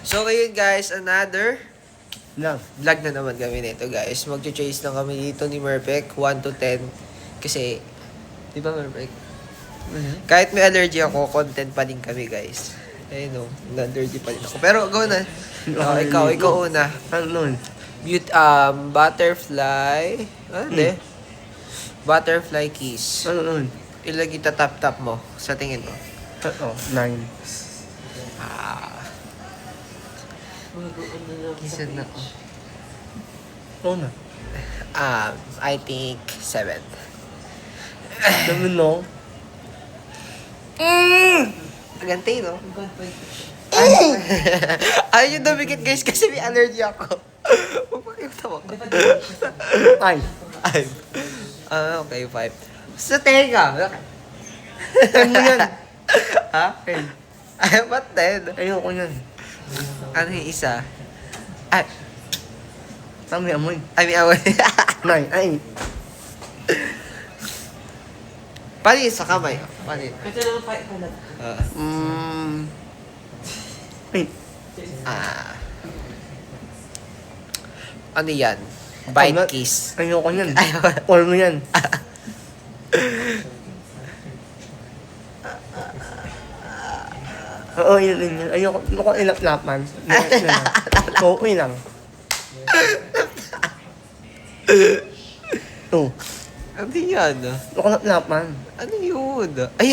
So ngayon guys, another Lang. vlog na naman kami nito guys. Mag-chase lang kami dito ni Merpek, 1 to 10. Kasi, di ba Merpek? Kahit may allergy ako, content pa din kami guys. Ayun o, allergy pa din ako. Pero go na. Ikaw una. Ano nun? Butterfly. Ano de? Butterfly kiss. Ano nun? Ilagay tap mo sa tingin mo. Ito, 9. Kisan na ko. Oo na. I think 7. Sabi no? Agante, no? Ayaw yung dumikit guys kasi may allergy ako. Magpakita mo. Ay. Okay, 5. Sa tenga. Ano yan? Ha? Ay. Ay, ba't 10? Ayoko yan. Ano yung isa? Ay, Tama yung amoy. may away. 9. Ay. Paano yung sa kamay? Paano yun? Ito naman pa ito. Wait. Ano yan? Bite Ano? kiss. Ayoko yan. Ayoko. Or mo yan. Oo, yun yun. Ayoko ilaplapan. Okay lang. Oo. Ano yan? Ayoko ilaplapan. Ano yun? Ay,